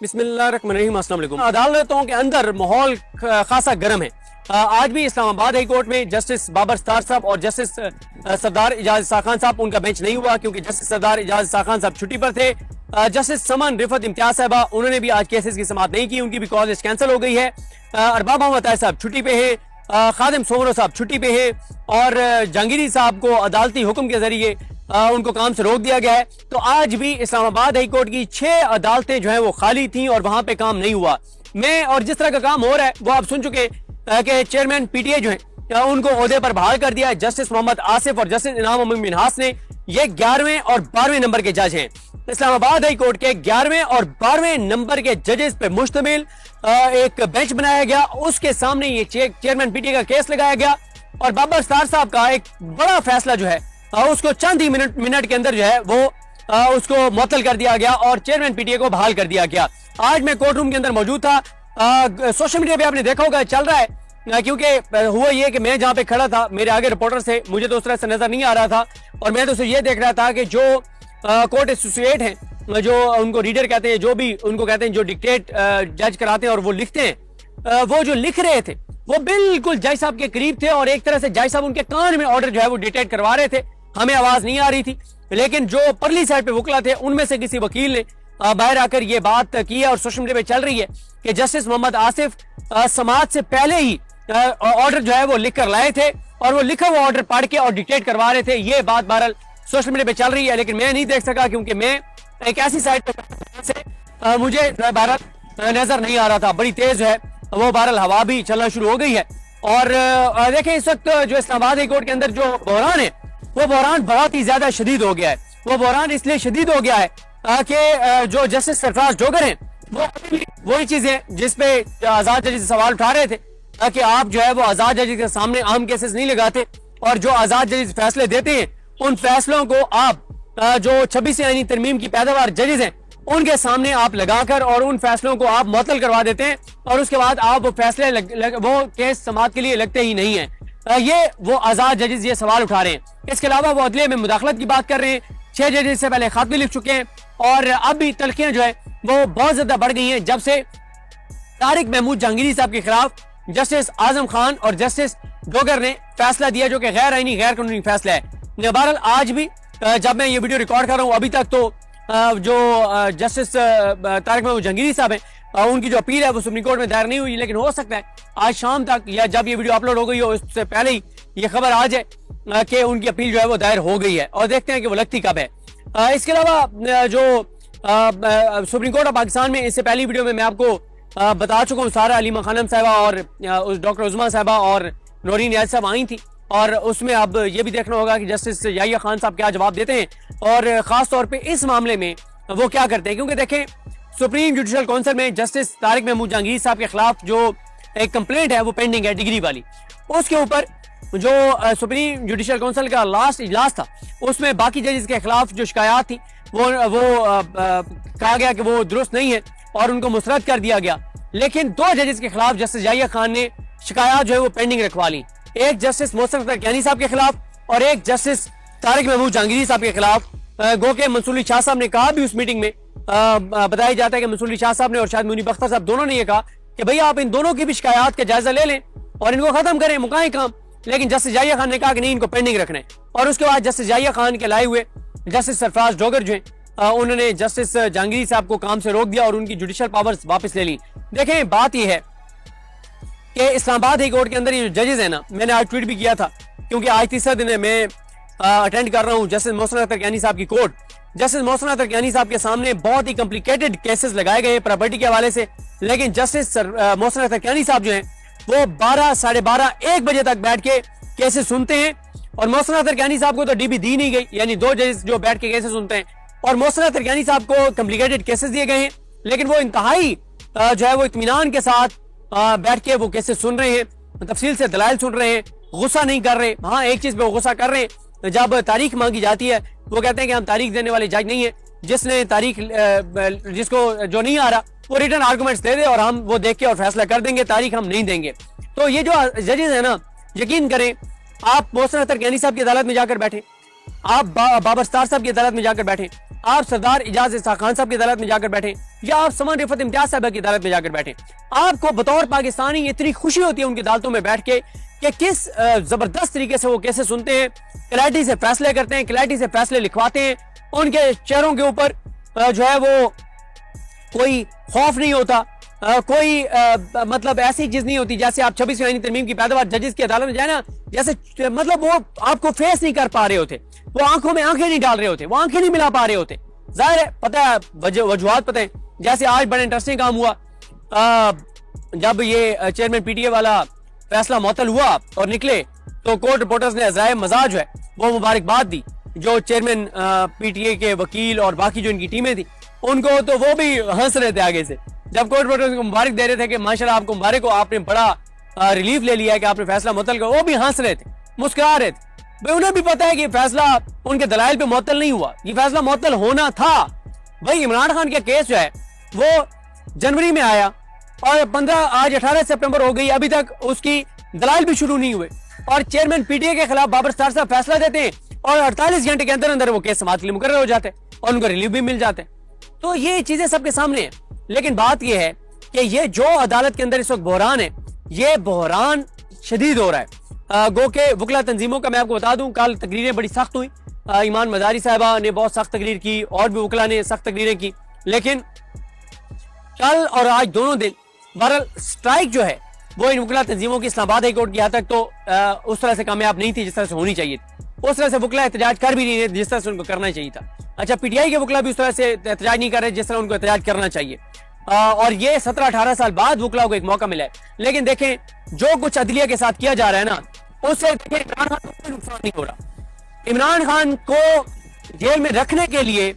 बिस्मिल्लाहिर्रहमानिर्रहीम। अस्सलाम वालेकुम। अदालतों के अंदर माहौल खासा गर्म है। आज भी इस्लामाबाद हाई कोर्ट में जस्टिस बाबर सत्तार साहब और जस्टिस सरदार इजाज इसा खान साहब उनका बेंच नहीं हुआ क्योंकि जस्टिस सरदार इजाज इसा खान साहब छुट्टी पर थे। जस्टिस समन रिफत इम्तियाज साहबा उन्होंने भी आज केसेस की समाअत नहीं की, उनकी भी कॉलेज कैंसिल हो गई है। अरबाब मोहम्मद ताहिर साहब छुट्टी पे है, खादिम सोमरो साहब छुट्टी पे है और जहांगीरी साहब को अदालती हुक्म के जरिए उनको काम से रोक दिया गया है। तो आज भी इस्लामाबाद हाई कोर्ट की 6 अदालतें जो हैं वो खाली थीं और वहां पे काम नहीं हुआ। मैं और जिस तरह का काम हो रहा है वो आप सुन चुके कि चेयरमैन पीटीए जो है उनको ओहदे पर बहाल कर दिया है। जस्टिस मोहम्मद आसिफ और जस्टिस इनाम उमर मिनहास ने ये 11वें और 12वें नंबर के जज हैं। इस्लामाबाद हाई कोर्ट के 11वें और 12वें नंबर के जजेस पे मुश्तमिल एक बेंच बनाया गया, उसके सामने ये चेयरमैन पीटीए का केस लगाया गया और बाबर सत्तार साहब का एक बड़ा फैसला जो है उसको चंद ही मिनट के अंदर जो है वो उसको मुअत्तल कर दिया गया और चेयरमैन पीटीए को बहाल कर दिया गया। आज मैं कोर्ट रूम के अंदर मौजूद था। सोशल मीडिया पे आपने देखा होगा चल रहा है क्योंकि हुआ ये कि मैं जहां पे खड़ा था मेरे आगे रिपोर्टर से मुझे तो उस तरह से नजर नहीं आ रहा था और मैं तो ये देख रहा था कि जो कोर्ट एसोसिएट हैं, जो उनको रीडर कहते हैं, जो भी उनको कहते हैं, जो डिक्टेट जज कराते हैं और वो लिखते हैं, वो जो लिख रहे थे वो बिल्कुल जज साहब के करीब थे और एक तरह से जज साहब उनके कान में ऑर्डर जो है वो डिक्टेट करवा रहे थे। हमें आवाज नहीं आ रही थी, लेकिन जो परली साइड पे वकला थे उनमें से किसी वकील ने बाहर आकर ये बात की है और सोशल मीडिया पे चल रही है कि जस्टिस मोहम्मद आसिफ समाअत से पहले ही ऑर्डर जो है वो लिख कर लाए थे और वो लिखा हुआ ऑर्डर पढ़ के और डिक्टेट करवा रहे थे। ये बात बहरहाल सोशल मीडिया पे चल रही है, लेकिन मैं नहीं देख सका क्योंकि मैं एक ऐसी साइड पे से मुझे बहरहाल नजर नहीं आ रहा था। बड़ी तेज है वो बहरहाल हवा भी चलना शुरू हो गई है और देखें इस वक्त जो इस्लामाबाद हाई कोर्ट के अंदर जो बहरान है वो बहरान बहुत ही ज्यादा शदीद हो गया है। वो बहरान इसलिए शदीद हो गया है कि जो जस्टिस सरफराज डोगर हैं वो वही चीजें जिसपे आजाद जज सवाल उठा रहे थे कि आप जो है वो आजाद जज के सामने आम केसेस नहीं लगाते और जो आजाद जज फैसले देते हैं उन फैसलों को आप जो 26 यानी तरमीम की पैदावार जजेस हैं उनके सामने आप लगाकर और उन फैसलों को आप मुअत्तल करवा देते हैं और उसके बाद आप वो फैसले वो केस समाअत के लिए लगते ही नहीं है। ये वो आजाद जजेस ये सवाल उठा रहे हैं। इसके अलावा वो अदलिया में मुदाखलत की बात कर रहे हैं। 6 जजेस से पहले खत भी लिख चुके हैं और अब भी तलखियां जो है वो बहुत ज्यादा बढ़ गई हैं जब से तारिक महमूद जहांगीरी साहब के खिलाफ जस्टिस आजम खान और जस्टिस डोगर ने फैसला दिया जो कि गैर आईनी गैर कानूनी फैसला है। बहरहाल आज भी जब मैं ये वीडियो रिकॉर्ड कर रहा हूँ अभी तक तो जो जस्टिस तारिक महमूद जहांगीरी साहब हैं उनकी जो अपील है वो सुप्रीम कोर्ट में दायर नहीं हुई, लेकिन हो सकता है आज शाम तक या जब ये वीडियो अपलोड हो गई हो उससे पहले ही ये खबर आ जाए कि उनकी अपील जो है वो दायर हो गई है और देखते हैं कि वो लगती कब है। इसके अलावा जो सुप्रीम कोर्ट ऑफ पाकिस्तान में इससे पहली वीडियो में मैं आपको बता चुका हूँ सारा अलीमा खानम साहिबा और डॉक्टर उज़मा साहिबा और नौरीन याद साहब आई थी और उसमें अब ये भी देखना होगा कि जस्टिस याहिया खान साहब क्या जवाब देते हैं और खास तौर पे इस मामले में वो क्या करते हैं, क्योंकि देखें सुप्रीम जुडिशल काउंसिल में जस्टिस तारिक महमूद जहांगीर साहब के खिलाफ जो एक कंप्लेंट है वो पेंडिंग है डिग्री वाली, उसके ऊपर जो सुप्रीम जुडिशल काउंसिल का लास्ट इजलास था उसमें बाकी जजेस के खिलाफ जो शिकायत थी वो कहा गया कि वो दुरुस्त नहीं है और उनको मुस्तरद कर दिया गया। लेकिन 2 जजेस के खिलाफ जस्टिस याहिया खान ने शिकायत जो है वो पेंडिंग रखवा ली, एक जस्टिस मोहसिन अख्तर कियानी साहब के खिलाफ और एक जस्टिस तारिक महमूद जहांगीरी साहब के खिलाफ। गो के मंसूर अली शाह साहब ने कहा भी उस मीटिंग में बताया जाता है कि मंसूर अली शाह साहब ने और शायद मुनीब अख्तर साहब दोनों ने ये कहा कि भैया आप इन दोनों की भी शिकायत का जायजा ले लें और इनको खत्म करें, मुकाएं काम। लेकिन जस्टिस याहिया खान ने कहा कि नहीं, इनको पेंडिंग रखना है और उसके बाद जस्टिस याहिया खान के लाए हुए जस्टिस सरफराज डोगर जो है उन्होंने जस्टिस जहांगीरी साहब को काम से रोक दिया और उनकी जुडिशल पावर्स वापस ले ली। देखें बात यह है कि इस्लामाबाद हाई कोर्ट के अंदर ये जो जजेस है ना, मैंने आज ट्वीट भी किया था क्योंकि आज तीसरा दिन है मैं अटेंड कर रहा हूँ जस्टिस मोहसिन अख्तर कियानी साहब की कोर्ट। जस्टिस मोहसिन अख्तर कियानी साहब के सामने बहुत ही कॉम्प्लिकेटेड केसेस लगाए गए प्रॉपर्टी के हवाले से, लेकिन जस्टिस मोहसिन अख्तर कियानी साहब जो हैं वो 12, साढ़े 12, 1 बजे तक बैठ के केसेस सुनते हैं और मोहसिन अख्तर कियानी साहब को तो डीबी दी नहीं गई, यानी 2 जजेस जो बैठ के केसेस सुनते हैं और मोहसिन अख्तर कियानी साहब को कॉम्प्लिकेटेड केसेस दिए गए हैं, लेकिन वो इंतहाई जो है वो इत्मीनान के साथ बैठ के वो केसेस सुन रहे हैं, तफसील से दलाइल सुन रहे हैं, गुस्सा नहीं कर रहे। हाँ, एक चीज पे वो गुस्सा कर रहे हैं, जब तारीख मांगी जाती है वो कहते हैं कि हम तारीख देने वाले जज नहीं है, जिसने तारीख जिसको जो नहीं आ रहा वो रिटर्न आर्गुमेंट्स दे दे और हम वो देख के और फैसला कर देंगे, तारीख हम नहीं देंगे। तो ये जो जजेस है ना, यकीन करें आप मोहसिन अख्तर कियानी साहब की अदालत में जाकर बैठे, आप बाबर सत्तार साहब की अदालत में जाकर बैठे, آپ سردار اعجاز اسحاق خان صاحب کی عدالت میں جا کر بیٹھیں یا آپ سمن رفعت امتیاز صاحبہ کی عدالت میں جا کر بیٹھیں، آپ کو بطور پاکستانی اتنی خوشی ہوتی ہے ان کی عدالتوں میں بیٹھ کے کہ کس زبردست طریقے سے وہ کیسے سنتے ہیں، کلیئرٹی سے فیصلے کرتے ہیں، کلیئرٹی سے فیصلے لکھواتے ہیں، ان کے چہروں کے اوپر جو ہے وہ کوئی خوف نہیں ہوتا، کوئی مطلب ایسی چیز نہیں ہوتی جیسے آپ 26ویں آئینی ترمیم کی پیداوار ججز کی عدالت میں جائے نا، جیسے مطلب وہ آپ کو فیس نہیں کر پا رہے ہوتے، وہ آنکھوں میں آنکھیں نہیں ڈال رہے ہوتے، وہ آنکھیں نہیں ملا پا رہے ہوتے. ظاہر ہے پتہ ہے وجوہات پتہ ہیں، جیسے آج بڑا انٹرسٹنگ کام ہوا جب یہ چیئرمین پی ٹی اے والا فیصلہ معطل ہوا اور نکلے تو کورٹ رپورٹرز نے عزائے مزاج جو ہے وہ مبارکباد دی جو چیئرمین پی ٹی اے کے وکیل اور باقی جو ان کی ٹیمیں تھیں ان کو، تو وہ بھی ہنس رہے تھے آگے سے جب کورٹ رپورٹرز کو مبارک دے رہے تھے کہ ماشاءاللہ آپ کو مبارک ہو، آپ نے بڑا ریلیف لے لیا ہے کہ آپ نے فیصلہ معطل کیا، وہ بھی ہنس رہے تھے، مسکرا رہے تھے. بھائی انہیں بھی پتا ہے کہ فیصلہ ان کے دلائل پہ معطل نہیں ہوا، یہ فیصلہ معطل ہونا تھا. بھائی عمران خان کا کیس جو ہے وہ جنوری میں آیا اور 18 سپٹمبر ہو گئی، ابھی تک اس کی دلائل بھی شروع نہیں ہوئے، اور چیئرمین پی ٹی اے کے خلاف بابر ستار صاحب فیصلہ دیتے ہیں اور 48 گھنٹے کے اندر اندر وہ کیس سماعت کے لیے مقرر ہو جاتے ہیں اور ان کو ریلیف بھی مل جاتے ہیں. تو یہ چیزیں سب کے سامنے ہیں، لیکن بات یہ ہے کہ یہ جو عدالت کے اندر اس وقت بحران ہے، یہ بحران شدید ہو رہا ہے. گو کہ وکلا تنظیموں کا میں آپ کو بتا دوں کل تقریریں بڑی سخت ہوئی، ایمان مزاری صاحبہ نے بہت سخت تقریر کی اور بھی وکلا نے سخت تقریریں کی، لیکن کل اور آج دونوں دن بہرحال سٹرائک جو ہے وہ ان وکلا تنظیموں کی اسلام آباد ہائی کورٹ کی حد تک تو اس طرح سے کامیاب نہیں تھی جس طرح سے ہونی چاہیے تھی. اس طرح سے وکلا احتجاج کر بھی نہیں رہے جس طرح سے ان کو کرنا چاہیے تھا. اچھا پی ٹی آئی کے وکلا بھی اس طرح سے احتجاج نہیں کر رہے جس طرح ان کو احتجاج کرنا چاہیے، اور یہ 17-18 سال بعد وکلا کو ایک موقع ملا ہے. لیکن دیکھیں جو کچھ عدلیہ کے ساتھ کیا جا رہا ہے نا، اس سے عمران خان کو کوئی نقصان نہیں ہو رہا. عمران خان کو جیل میں رکھنے کے لیے،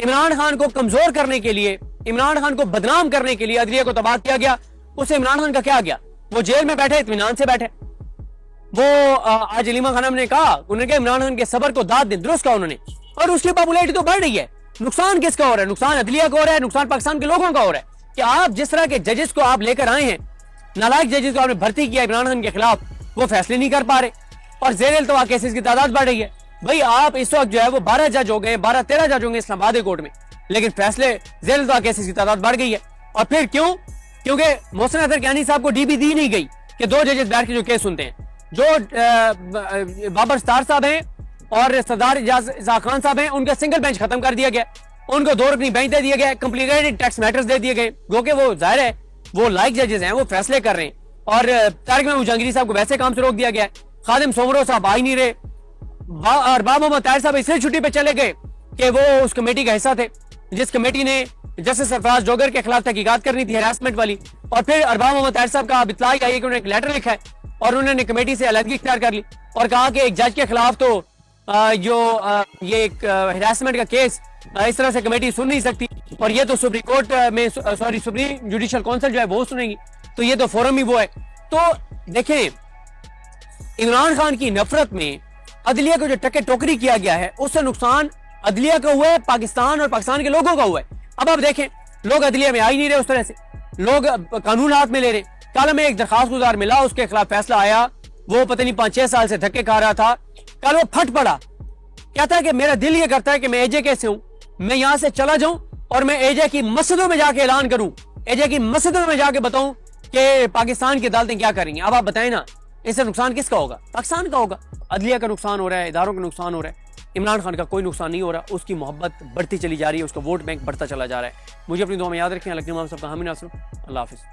عمران خان کو کمزور کرنے کے لیے، عمران خان کو بدنام کرنے کے لیے عدلیہ کو تباہ کیا گیا. اس سے عمران خان کا کیا گیا؟ وہ جیل میں بیٹھے اطمینان سے بیٹھے. وہ آج علیمہ خانم نے کہا، انہوں نے کہا عمران خان کے صبر کو داد دیں، درست کہا انہوں نے، اور اس کی پاپولیرٹی تو بڑھ رہی ہے. نقصان کس کا ہو رہا ہے؟ نقصان عدلیہ کا ہو رہا ہے، نقصان پاکستان کے لوگوں کا ہو رہا ہے کہ آپ جس طرح کے ججز کو آپ لے کر آئے ہیں، نالائق ججز کو آپ نے بھرتی کیا عمران خان کے خلاف، وہ فیصلے نہیں کر پا رہے اور زیر التوا کیسز کی تعداد بڑھ رہی ہے. بھائی آپ اس وقت جو ہے وہ 12 جج ہو گئے، 12-13 جج ہوں گے اسلام آباد کورٹ میں، لیکن فیصلے زیر التوا کیسز کی تعداد بڑھ گئی ہے. اور پھر کیوں؟ کیونکہ محسن اظہر کیانی صاحب کو ڈی بی دی نہیں گئی کہ 2 ججز بیٹھ کے جو کیس سنتے ہیں. جو بابر ستار صاحب ہیں اور سردار اعجاز اسحاق خان صاحب ہیں، ان کا سنگل بینچ ختم کر دیا گیا، ان کو 2 رکنی بینچ دے دیا گیا، کمپلیکیٹڈ ٹیکس میٹرز دے دیے گئے، کیونکہ وہ ظاہر ہے وہ لائق ججز ہیں، وہ فیصلے کر رہے ہیں. اور طارق محمود جہانگیری صاحب کو ویسے کام سے روک دیا گیا ہے، خادم سومرو صاحب آ ہی نہیں رہے، اور باب محمد طاہر صاحب اس لیے چھٹی پہ چلے گئے کہ وہ اس کمیٹی کا حصہ تھے جس کمیٹی نے جسٹس سرفراز جوگر کے خلاف تحقیقات کرنی تھی، ہراسمنٹ والی. اور پھر ارباب محمد طاہر صاحب کا اطلاع آئی کہ انہوں نے ایک لیٹر لکھا ہے اور انہوں نے کمیٹی سے علیحدگی اختیار کر لی اور کہا کہ ایک جج کے خلاف تو جو یہ ایک ہراسمنٹ کا کیس اس طرح سے کمیٹی سن نہیں سکتی، اور یہ تو سپریم کورٹ میں سپریم جوڈیشل کونسل جو ہے وہ سنیں گی، تو یہ تو فورم ہی وہ ہے. تو دیکھیں عمران خان کی نفرت میں عدلیہ کو جو ٹکے ٹوکری کیا گیا ہے، اس سے نقصان عدلیہ کا ہوا ہے، پاکستان اور پاکستان کے لوگوں کا ہوا ہے. اب آپ دیکھیں لوگ عدلیہ میں آ ہی نہیں رہے، اس طرح سے لوگ قانون ہاتھ میں لے رہے. کل ہمیں ایک درخواست گزار ملا، اس کے خلاف فیصلہ آیا، وہ پتہ نہیں 5-6 سال سے دھکے کھا رہا تھا، کل وہ پھٹ پڑا، کہتا ہے کہ میرا دل یہ کرتا ہے کہ میں اے جے کے سے ہوں، میں یہاں سے چلا جاؤں اور میں اے جے کی مسجدوں میں جا کے اعلان کروں، اے جے کی مسجدوں میں جا کے بتاؤں کہ پاکستان کی عدالتیں کیا کریں گی. اب آپ بتائیں نا اس سے نقصان کس کا ہوگا؟ پاکستان کا ہوگا. عدلیہ کا نقصان ہو رہا ہے، اداروں کا نقصان ہو رہا ہے. عمران خان کا کوئی نقصان نہیں ہو رہا، اس کی محبت بڑھتی چلی جا رہی ہے، اس کا ووٹ بینک بڑھتا چلا جا رہا ہے. مجھے اپنی دعا میں یاد رکھیں. الگ امام صاحب کا حامی ناصر. اللہ حافظ.